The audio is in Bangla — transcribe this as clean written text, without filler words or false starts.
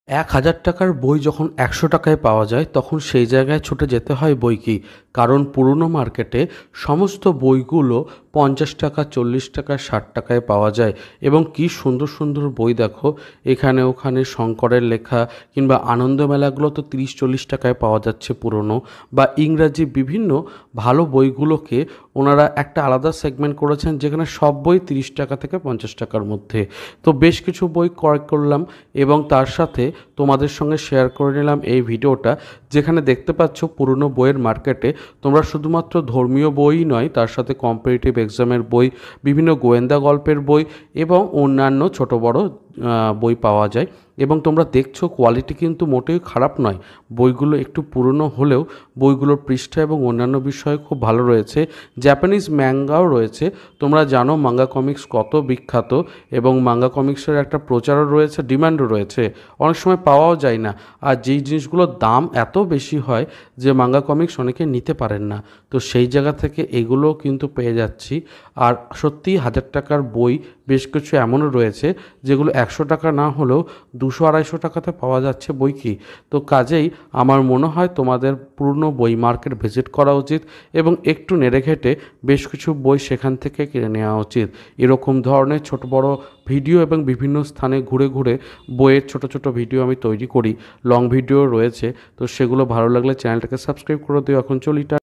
১,০০০ টাকার বই যখন ১০০ টাকায় পাওয়া যায় তখন সেই জায়গায় ছুটে যেতে হয় বইকি। কারণ পুরনো মার্কেটে সমস্ত বইগুলো ৫০ টাকা, ৪০ টাকা, ৬০ টাকায় পাওয়া যায় এবং কি সুন্দর সুন্দর বই দেখো। এখানে ওখানে শঙ্করের লেখা কিংবা আনন্দমেলাগুলো তো ৩০-৪০ টাকায় পাওয়া যাচ্ছে পুরনো, বা ইংরাজি বিভিন্ন ভালো বইগুলোকে ওনারা একটা আলাদা সেগমেন্ট করেছেন যেখানে সব বই ৩০ টাকা থেকে ৫০ টাকার মধ্যে। তো বেশ কিছু বই ক্রয় করলাম এবং তার সাথে তোমাদের সঙ্গে শেয়ার করে নিলাম এই ভিডিওটা, যেখানে দেখতে পাচ্ছ পুরনো বইয়ের মার্কেটে তোমরা শুধুমাত্র ধর্মীয় বইই নয়, তার সাথে কম্পিটিটিভ এক্সামের বই, বিভিন্ন গোয়েন্দা গল্পের বই এবং অন্যান্য ছোট বড় বই পাওয়া যায়। এবং তোমরা দেখছো কোয়ালিটি কিন্তু মোটেই খারাপ নয়। বইগুলো একটু পুরনো হলেও বইগুলোর পৃষ্ঠা এবং অন্যান্য বিষয়ে খুব ভালো রয়েছে। জাপানিজ ম্যাঙ্গাও রয়েছে। তোমরা জানো মাঙ্গা কমিক্স কত বিখ্যাত এবং মাঙ্গা কমিক্সের একটা প্রচারও রয়েছে, ডিমান্ডও রয়েছে, অনেক সময় পাওয়াও যায় না। আর যেই জিনিসগুলোর দাম এত বেশি হয় যে মাঙ্গা কমিক্স অনেকে নিতে পারেন না, তো সেই জায়গা থেকে এগুলোও কিন্তু পেয়ে যাচ্ছি। আর সত্যিই ১,০০০ টাকার বই বেশ কিছু এমনও রয়েছে যেগুলো ১০০ টাকা না হলেও ২০০-২৫০ টাকাতে পাওয়া যাচ্ছে বই কি। তো কাজেই আমার মনে হয় তোমাদের পুরনো বই মার্কেট ভিজিট করা উচিত এবং একটু নেড়েঘেটে বেশ কিছু বই সেখান থেকে কিনে নেওয়া উচিত। এরকম ধরনের ছোট বড় ভিডিও এবং বিভিন্ন স্থানে ঘুরে ঘুরে বইয়ের ছোট ছোট ভিডিও আমি তৈরি করি, লং ভিডিও রয়েছে। তো সেগুলো ভালো লাগলে চ্যানেলটাকে সাবস্ক্রাইব করে দিও। এখন চলি।